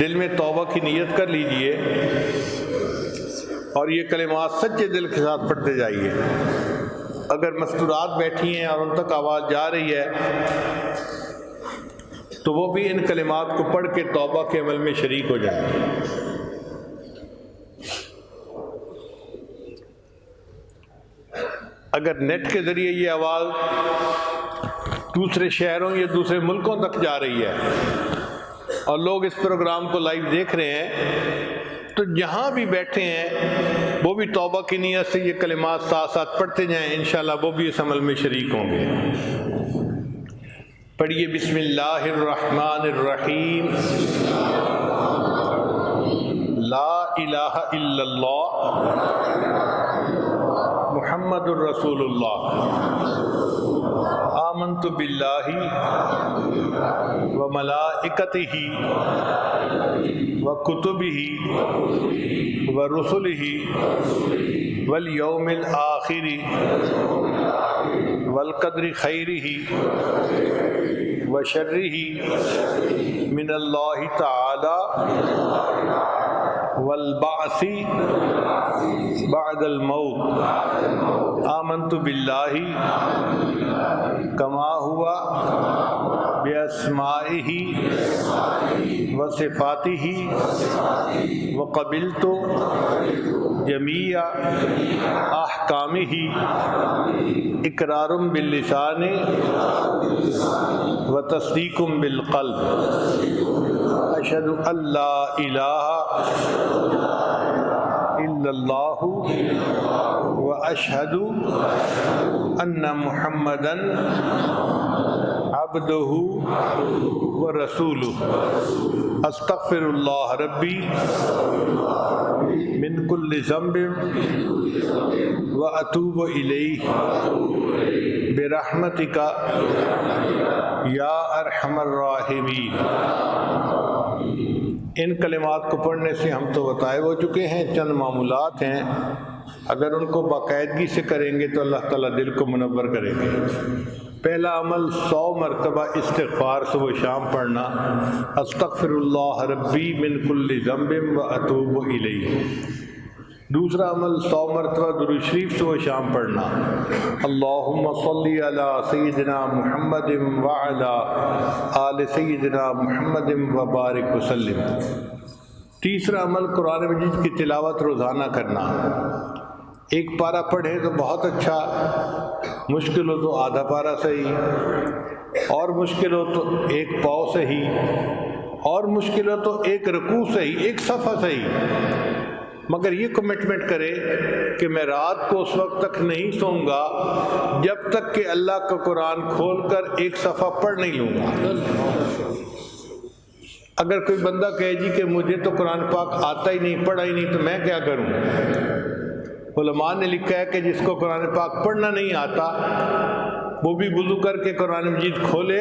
دل میں توبہ کی نیت کر لیجئے اور یہ کلمات سچے دل کے ساتھ پڑھتے جائیے۔ اگر مستورات بیٹھی ہیں اور ان تک آواز جا رہی ہے تو وہ بھی ان کلمات کو پڑھ کے توبہ کے عمل میں شریک ہو جائیں۔ اگر نیٹ کے ذریعے یہ آواز دوسرے شہروں یا دوسرے ملکوں تک جا رہی ہے اور لوگ اس پروگرام کو لائیو دیکھ رہے ہیں تو جہاں بھی بیٹھے ہیں وہ بھی توبہ کی نیت سے یہ کلمات ساتھ ساتھ پڑھتے جائیں، انشاءاللہ وہ بھی اس عمل میں شریک ہوں گے۔ پڑھیے بسم اللہ الرحمن الرحیم، لا الہ الا اللہ محمد الرسول اللہ، آمنت باللہ و ملائکتہ و کتبہ و رسلہ والیوم الآخر والقدر خیرہ و شرہ من اللہ تعالی والبعث بعد الموت، آمنت باللہ کما ہوا باسمائہ و صفاتہ وقبلت جمیع احکامہ اقرار باللسان و تصدیق بالقلب، اشہد ان لا الہ الا اللہ و اشہد ان محمدًا عبدہ و رسولہ، استغفر اللہ ربی من کل ذنب و اتوب الیہ برحمتک یا ارحم الراحمین۔ ان کلمات کو پڑھنے سے ہم تو بتائے ہو چکے ہیں، چند معمولات ہیں، اگر ان کو باقاعدگی سے کریں گے تو اللہ تعالیٰ دل کو منور کریں گے۔ پہلا عمل 100 مرتبہ استغفار صبح و شام پڑھنا، استغفر اللہ ربی من کل ذنب و اتوب الیہ۔ دوسرا عمل 100 مرتبہ درود شریف صبح و شام پڑھنا، اللہم صلی علی سیدنا محمد وعلی آل سیدنا محمد وبارک وسلم۔ تیسرا عمل قرآن مجید کی تلاوت روزانہ کرنا، ایک پارہ پڑھیں تو بہت اچھا، مشکل ہو تو آدھا پارہ صحیح، اور مشکل ہو تو ایک پاؤ صحیح، اور مشکل ہو تو ایک رکوع صحیح، ایک صفحہ صحیح، مگر یہ کمٹمنٹ کرے کہ میں رات کو اس وقت تک نہیں سوؤں گا جب تک کہ اللہ کا قرآن کھول کر ایک صفحہ پڑھ نہیں لوں گا۔ اگر کوئی بندہ کہے جی کہ مجھے تو قرآن پاک آتا ہی نہیں، پڑھا ہی نہیں، تو میں کیا کروں؟ علماء نے لکھا ہے کہ جس کو قرآن پاک پڑھنا نہیں آتا وہ بھی وضو کر کے قرآن مجید کھولے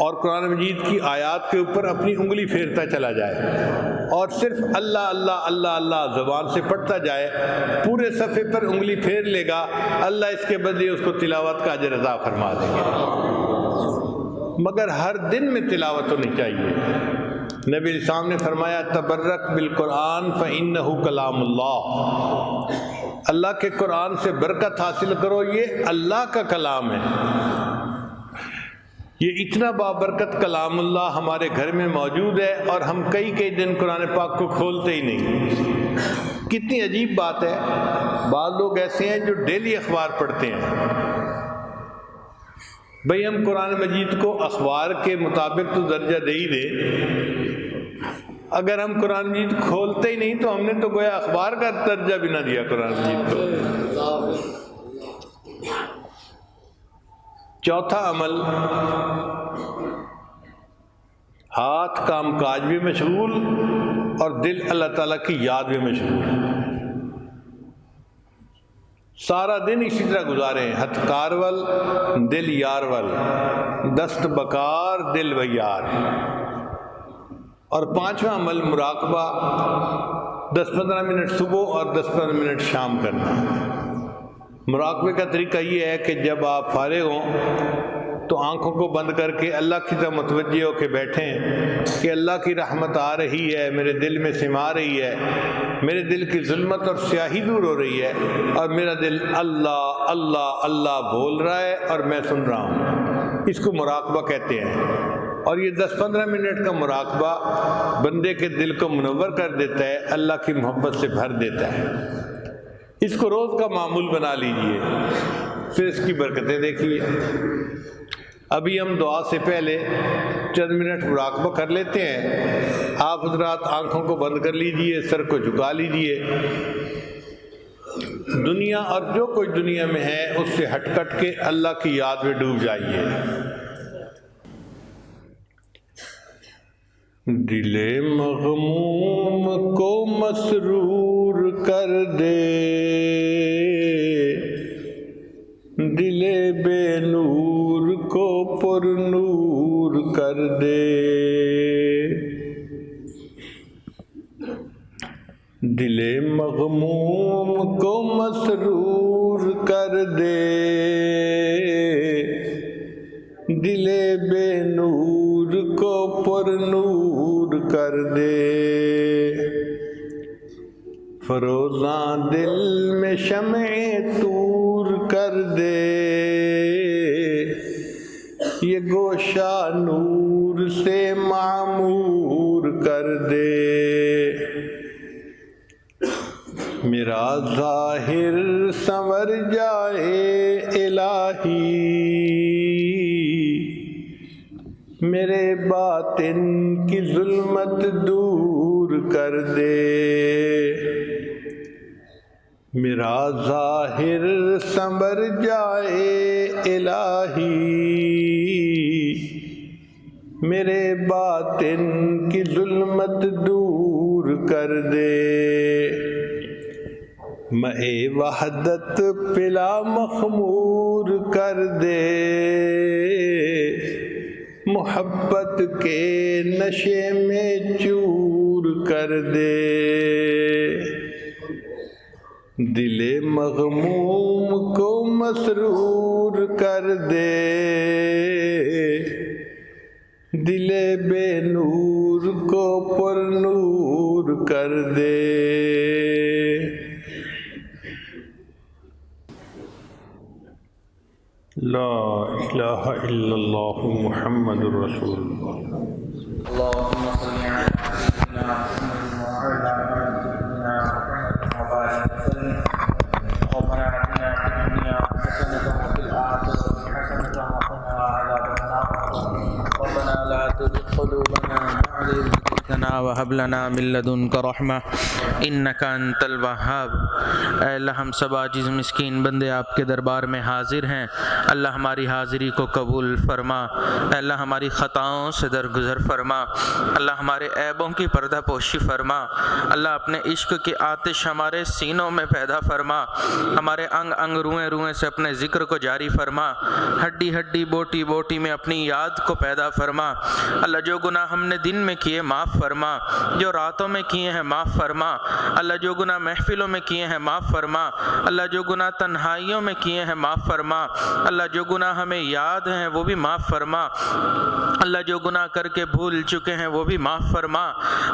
اور قرآن مجید کی آیات کے اوپر اپنی انگلی پھیرتا چلا جائے اور صرف اللہ اللہ اللہ اللہ زبان سے پڑھتا جائے، پورے صفحے پر انگلی پھیر لے گا، اللہ اس کے بدلے اس کو تلاوت کا اجر عطا فرما دیں گے۔ مگر ہر دن میں تلاوت ہونی چاہیے۔ نبی علیہ السلام نے فرمایا تبرک بالقرآن فإنہ کلام اللہ، اللہ کے قرآن سے برکت حاصل کرو، یہ اللہ کا کلام ہے۔ یہ اتنا بابرکت کلام اللہ ہمارے گھر میں موجود ہے اور ہم کئی دن قرآن پاک کو کھولتے ہی نہیں۔ کتنی عجیب بات ہے، بعض لوگ ایسے ہیں جو ڈیلی اخبار پڑھتے ہیں۔ بھئی ہم قرآن مجید کو اخبار کے مطابق تو درجہ دے ہی دیں، اگر ہم قرآن مجید کھولتے ہی نہیں تو ہم نے تو گویا اخبار کا درجہ بھی نہ دیا قرآن مجید کو۔ چوتھا عمل، ہاتھ کام کاج بھی مشغول اور دل اللہ تعالیٰ کی یاد بھی مشغول، سارا دن اسی طرح گزاریں، ہتھ کارول دل یار ول، دست بکار دل بیار۔ اور پانچواں عمل مراقبہ، 10-15 منٹ صبح اور 10-15 منٹ شام کرنا۔ مراقبے کا طریقہ یہ ہے کہ جب آپ فارغ ہوں تو آنکھوں کو بند کر کے اللہ کی طرف متوجہ ہو کے بیٹھیں کہ اللہ کی رحمت آ رہی ہے، میرے دل میں سما رہی ہے، میرے دل کی ظلمت اور سیاہی دور ہو رہی ہے، اور میرا دل اللہ اللہ اللہ بول رہا ہے اور میں سن رہا ہوں۔ اس کو مراقبہ کہتے ہیں، اور یہ 10-15 منٹ کا مراقبہ بندے کے دل کو منور کر دیتا ہے، اللہ کی محبت سے بھر دیتا ہے۔ اس کو روز کا معمول بنا لیجئے، پھر اس کی برکتیں دیکھیے۔ ابھی ہم دعا سے پہلے چند منٹ مراقبہ کر لیتے ہیں۔ آپ حضرات آنکھوں کو بند کر لیجئے، سر کو جھکا لیجئے، دنیا اور جو کچھ دنیا میں ہے اس سے ہٹ کٹ کے اللہ کی یاد میں ڈوب جائیے۔ دل مغموم کو مسرور کر دے، دل بے نور کو پر نور کر دے، دل مغموم کو مسرور کر دے، دل بے نور کو پر نور کر دے، فروزاں دل میں شمع طور کر دے، یہ گوشہ نور سے معمور کر دے، میرا ظاہر سنور جائے الہی، میرے باطن کی ظلمت دور کر دے، میرا ظاہر سنور جائے الہی، میرے باطن کی ظلمت دور کر دے، مے وحدت پلا مخمور کر دے، محبت کے نشے میں چور کر دے، دل مغموم کو مسرور کر دے، دل بے نور کو پر نور کر دے۔ لا الہ الا اللہ محمد رسول اللہ۔ اللهم صل على سيدنا محمد وعلى آل سيدنا محمد وبارك وسلم۔ ربنا آتنا في الدنيا حسنة وفي الآخرة حسنة وقنا عذاب النار، ربنا لا تزغ قلوبنا بعد إذ هديتنا وهب لنا من لدنك رحمة إنك أنت الوهاب۔ اے اللہ ہم سب عاجز مسکین بندے آپ کے دربار میں حاضر ہیں، اللہ ہماری حاضری کو قبول فرما، اے اللہ ہماری خطاؤں سے درگزر فرما، اللہ ہمارے عیبوں کی پردہ پوشی فرما، اللہ اپنے عشق کی آتش ہمارے سینوں میں پیدا فرما، ہمارے انگ انگ روئیں روئیں سے اپنے ذکر کو جاری فرما، ہڈی ہڈی بوٹی بوٹی میں اپنی یاد کو پیدا فرما، اللہ جو گناہ ہم نے دن میں کیے معاف فرما، جو راتوں میں کیے ہیں معاف فرما، اللہ جو گناہ محفلوں میں کیے ہیں معاف فرما، اللہ جو گناہ تنہائیوں میں کیے ہیں معاف فرما، اللہ جو گناہ ہمیں یاد ہیں وہ بھی معاف فرما، اللہ جو گناہ کر کے بھول چکے ہیں وہ بھی معاف فرما،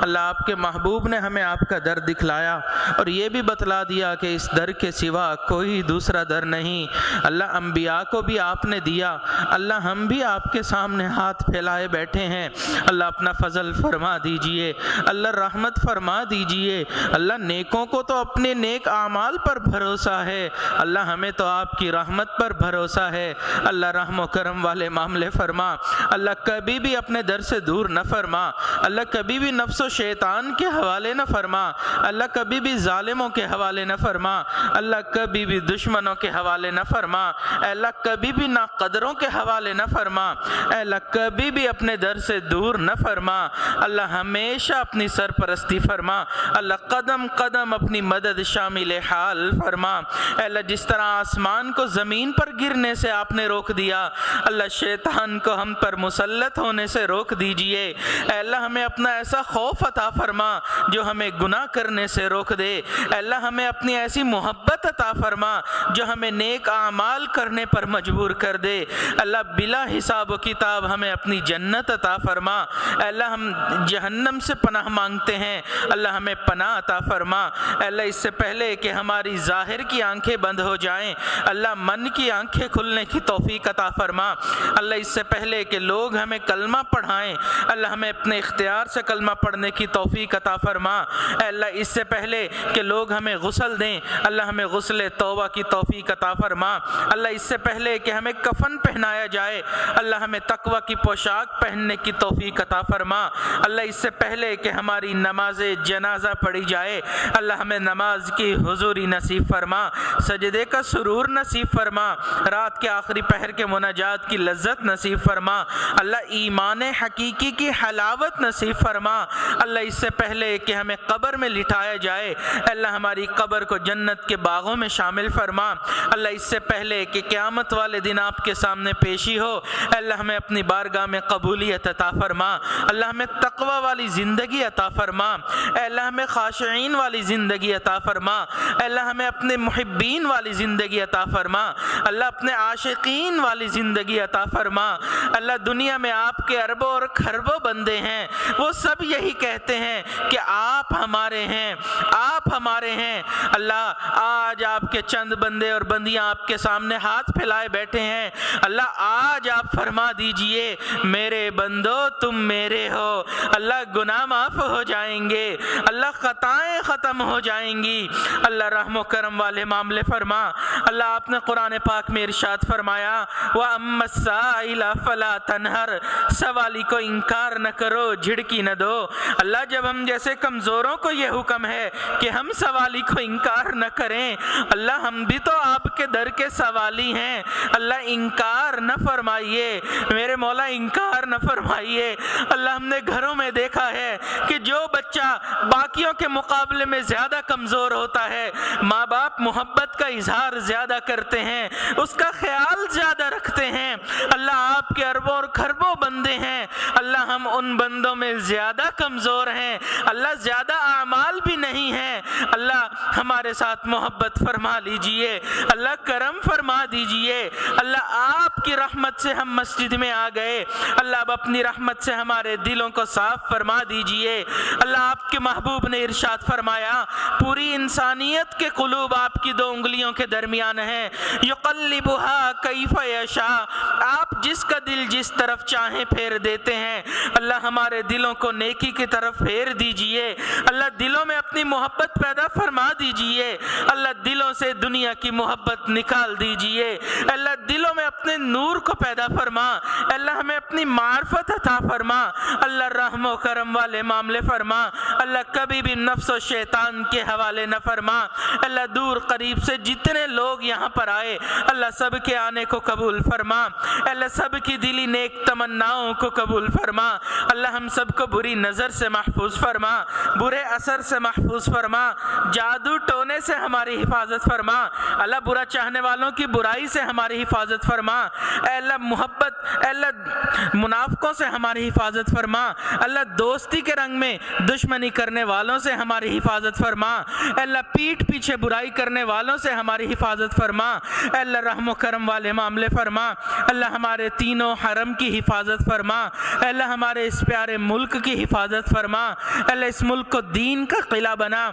اللہ آپ کے محبوب نے ہمیں آپ کا در دکھلایا اور یہ بھی بتلا دیا کہ اس در کے سوا کوئی دوسرا در نہیں، اللہ انبیاء کو بھی آپ نے دیا، اللہ ہم بھی آپ کے سامنے ہاتھ پھیلائے بیٹھے ہیں، اللہ اپنا فضل فرما دیجئے، اللہ رحمت فرما دیجئے، اللہ نیکوں کو تو اپنے نیک اعمال پر بھروسہ ہے، اللہ ہمیں تو آپ کی رحمت پر بھروسہ ہے، اللہ رحم و کرم والے معاملے فرما، اللہ کبھی بھی اپنے در سے دور نہ فرما، اللہ کبھی بھی نفس و شیطان کے حوالے نہ فرما، اللہ کبھی بھی ظالموں کے حوالے نہ فرما، اللہ کبھی بھی دشمنوں کے حوالے نہ فرما، اے اللہ کبھی بھی ناقدروں کے حوالے نہ فرما، اے اللہ کبھی بھی اپنے در سے دور نہ فرما، اللہ ہمیں ہمیشہ اپنی سرپرستی فرما، اللہ قدم قدم اپنی مدد شامل حال فرما۔ اے اللہ جس طرح آسمان کو زمین پر گرنے سے آپ نے روک دیا، اللہ شیطان کو ہم پر مسلط ہونے سے روک دیجئے۔ اے اللہ ہمیں اپنا ایسا خوف عطا فرما جو ہمیں گناہ کرنے سے روک دے۔ اے اللہ ہمیں اپنی ایسی محبت عطا فرما جو ہمیں نیک اعمال کرنے پر مجبور کر دے۔ اللہ بلا حساب و کتاب ہمیں اپنی جنت عطا فرما۔ اے اللہ ہم جہنم سے پناہ مانگتے ہیں، اللہ ہمیں پناہ عطا فرما۔ اے اللہ اس سے پہلے کہ ہماری ظاہر کی آنکھیں بند ہو جائیں، اللہ من کی آنکھیں کھلنے کی توفیق عطا فرما۔ اللہ اس سے پہلے کہ لوگ ہمیں کلمہ پڑھائیں، اللہ ہمیں اپنے اختیار سے کلمہ پڑھنے کی توفیق عطا فرما۔ اے اللہ اس سے پہلے کہ لوگ ہمیں غسل دیں، اللہ ہمیں غسل توبہ کی توفیق عطا فرما۔ اللہ اس سے پہلے کہ ہمیں کفن پہنایا جائے، اللہ ہمیں تقوی کی پوشاک پہننے کی توفیق عطا فرما۔ اللہ اس سے پہلے کہ ہماری نماز جنازہ پڑھی جائے، اللہ ہمیں نماز کی حضوری نصیب فرما، سجدے کا سرور نصیب فرما، رات کے آخری پہر کے مناجات کی لذت نصیب فرما۔ اللہ ایمان حقیقی کی حلاوت نصیب فرما۔ اللہ اس سے پہلے کہ ہمیں قبر میں لٹایا جائے، اللہ ہماری قبر کو جنت کے باغوں میں شامل فرما۔ اللہ اس سے پہلے کہ قیامت والے دن آپ کے سامنے پیشی ہو، اللہ ہمیں اپنی بارگاہ میں قبولیت عطا فرما۔ اللہ ہمیں تقوی والی زندگی عطا فرما۔ اے اللہ ہمیں خاشعین والی زندگی عطا فرما۔ اے اللہ ہمیں اپنے محبین والی زندگی عطا فرما۔ اللہ اپنے عاشقین والی زندگی عطا فرما۔ اللہ دنیا میں آپ کے اربوں اور کھربوں بندے ہیں، وہ سب یہی کہتے ہیں کہ آپ ہمارے ہیں، آپ ہمارے ہیں۔ اللہ آج آپ کے چند بندے اور بندیاں آپ کے سامنے ہاتھ پھیلائے بیٹھے ہیں، اللہ آج آپ فرما دیجئے میرے بندو تم میرے ہو۔ اللہ گناہ معاف ہو جائیں گے، اللہ خطائیں ختم ہو جائیں گی۔ اللہ رحم و کرم والے معاملے فرما۔ اللہ آپ نے قرآن پاک میں ارشاد فرمایا وَأَمَّا السَّائِلَ فَلَا تَنْهَرْ، سوالی کو انکار نہ کرو، جھڑکی نہ دو۔ اللہ جب ہم جیسے کمزوروں کو یہ حکم ہے کہ ہم سوالی کو انکار نہ کریں، اللہ ہم بھی تو آپ کے در کے سوالی ہیں، اللہ انکار نہ فرمائیے میرے مولا، انکار نہ فرمائیے۔ اللہ ہم نے گھروں میں دیکھا ہے کہ جو بچہ باقیوں کے مقابلے میں زیادہ کمزور ہوتا ہے، ماں باپ محبت کا اظہار زیادہ کرتے ہیں، اس کا خیال زیادہ رکھتے ہیں۔ اللہ آپ کے اربوں اور کھربوں بندے ہیں، اللہ ہم ان بندوں میں زیادہ کمزور ہیں، اللہ زیادہ اعمال بھی نہیں ہیں۔ اللہ ہمارے ساتھ محبت فرما لیجئے، اللہ کرم فرما دیجئے۔ اللہ آپ کی رحمت سے ہم مسجد میں آ گئے، اللہ اب اپنی رحمت سے ہمارے دلوں کو صاف فرما دیجئے۔ اللہ آپ کے محبوب نے ارشاد فرمایا پوری انسانیت کے قلوب آپ کی دو انگلیوں کے درمیان ہیں، یقلبها کیف یشاء، آپ جس کا دل جس طرف چاہیں پھیر دیتے ہیں۔ اللہ ہمارے دلوں کو نیکی کی طرف پھیر دیجئے، اللہ دلوں میں اپنی محبت پیدا فرما دیجئے، اللہ دلوں سے دنیا کی محبت نکال دیجئے، اللہ دلوں میں اپنے نور کو پیدا فرما، اللہ ہمیں اپنی معرفت عطا فرما، اللہ رحم و کرم والے معاملے فرما، اللہ کبھی بھی نفس و شیطان کے حوالے نہ فرما۔ اللہ دور قریب سے جتنے لوگ یہاں پر آئے، اللہ سب کے آنے کو قبول فرما، اللہ سب کی دلی نیک تمناؤں کو قبول فرما، اللہ ہم سب کو بری نظر سے محفوظ فرما، برے اثر سے محفوظ فرما، جادو ٹونے سے ہماری حفاظت فرما، اللہ برا چاہنے والوں کی برائی سے ہماری حفاظت فرما، اے اللہ محبت، اے اللہ منافقوں سے ہماری حفاظت فرما، اللہ دوستی کے رنگ میں دشمنی کرنے والوں سے ہماری حفاظت فرما، اے اللہ پیٹھ پیچھے برائی کرنے والوں سے ہماری حفاظت فرما، اے اللہ رحم و کرم والے معاملے فرما، اللہ ہمارے تینوں حرم کی حفاظت فرما، اے اللہ ہمارے اس پیارے ملک کی حفاظت فرما، اے اللہ اس ملک کو دین کا قلعہ بنا،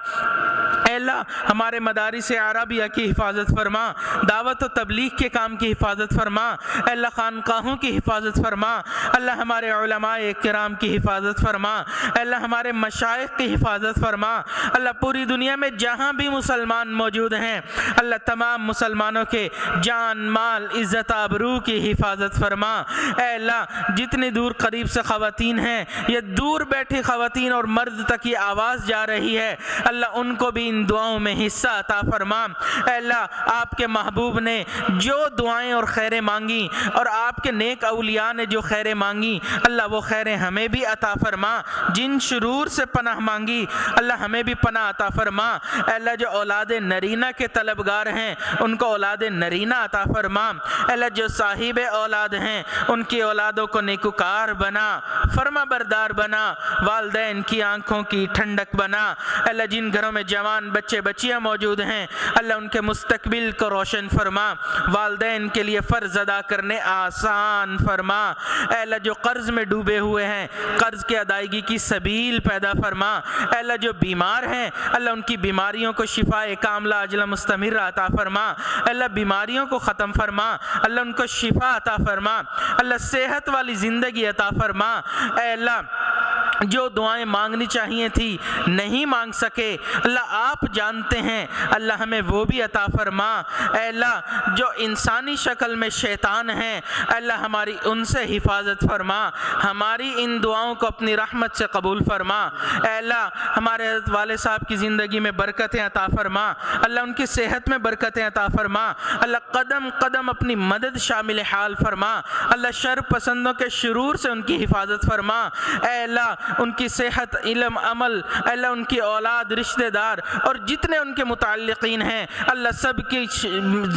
اے اللہ ہمارے مدارس عربیہ کی حفاظت فرما، دعوت و تبلیغ کے کام کی حفاظت فرما، اے اللہ خانقاہوں کی حفاظت فرما، اللہ ہمارے علماء کرام کی حفاظت فرما، اے اللہ ہمارے مشائخ کی حفاظت فرما، اللہ پوری دنیا میں جہاں بھی مسلمان موجود ہیں، اللہ تمام مسلمانوں کے جان مال عزت آبرو کی حفاظت فرما، اے اللہ جتنی دور قریب سے خواتین ہیں، یہ دور بیٹھی خواتین اور مرد تک یہ آواز جا رہی ہے، اللہ ان کو بھی ان دعاؤں میں حصہ عطا فرما۔ اے اللہ آپ کے محبوب نے جو دعائیں اور خیریں مانگی اور آپ کے نیک اولیاء نے جو خیریں مانگی، اللہ وہ خیریں ہمیں بھی عطا فرما۔ جن شرور سے پناہ مانگی اللہ ہمیں بھی پناہ عطا فرما۔ اے اللہ جو اولاد نرینہ کے طلبگار ہیں ان کو اولاد نرینہ عطا فرما۔ اے اللہ جو صاحب اولاد ہیں ان کی اولادوں کو نیکوکار بنا، فرما بردار بنا، والدین کی آنکھوں کی ٹھنڈک بنا۔ اے اللہ جن گھروں میں جوان بچے بچیاں موجود ہیں اللہ ان کے مستقبل کو روشن فرما، والدین کے لیے فرض ادا کرنے آسان فرما۔ اے اللہ جو قرض میں ڈوبے ہوئے ہیں قرض کی ادائیگی کی سبیل پیدا فرما۔ اے اللہ جو بیمار ہیں اللہ ان کی بیماریوں کو شفاء کاملہ عاجلہ مستمرہ عطا فرما۔ اے اللہ بیماریوں کو ختم فرما، اللہ ان کو شفا عطا فرما، اللہ صحت والی زندگی عطا فرما۔ اے اللہ جو دعائیں مانگنی چاہیے تھی نہیں مانگ سکے اللہ آپ جانتے ہیں، اللہ ہمیں وہ بھی عطا فرما۔ اے اللہ جو انسانی شکل میں شیطان ہیں اللہ ہماری ان سے حفاظت فرما، ہماری ان دعاؤں کو اپنی رحمت سے قبول فرما۔ اے اللہ ہمارے حضرت والد صاحب کی زندگی میں برکتیں عطا فرما، اللہ ان کی صحت میں برکتیں عطا فرما، اللہ قدم قدم اپنی مدد شامل حال فرما، اللہ شر پسندوں کے شرور سے ان کی حفاظت فرما۔ اے اللہ ان کی صحت، علم، عمل، اے اللہ ان کی اولاد، رشتہ دار اور جتنے ان کے متعلقین ہیں اللہ سب کی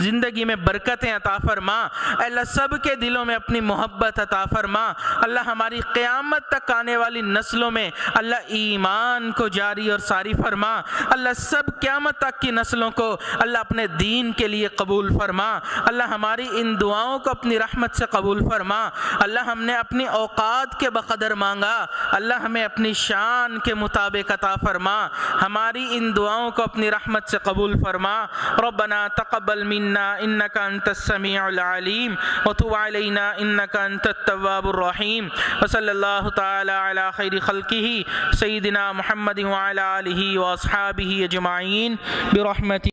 زندگی میں برکتیں عطا فرما۔ اے اللہ سب کے دلوں میں اپنی محبت عطا فرما، اللہ ہماری قیامت تک آنے والی نسلوں میں اللہ ایمان کو جاری اور ساری فرما، اللہ سب قیامت تک کی نسلوں کو اللہ اپنے دین کے لیے قبول فرما، اللہ ہماری ان دعاؤں کو اپنی رحمت سے قبول فرما۔ اللہ ہم نے اپنی اوقات کے بقدر مانگا، اللہ ہمیں اپنی شان کے مطابق عطا فرما، ہماری ان دعاؤں کو اپنی رحمت سے قبول فرما۔ ربنا تقبل منا انك انت السميع العليم وتب علينا انك انت التواب الرحيم وصلى الله تعالى على خير خلقه سيدنا محمد وعلى آله واصحابه اجمعين برحمته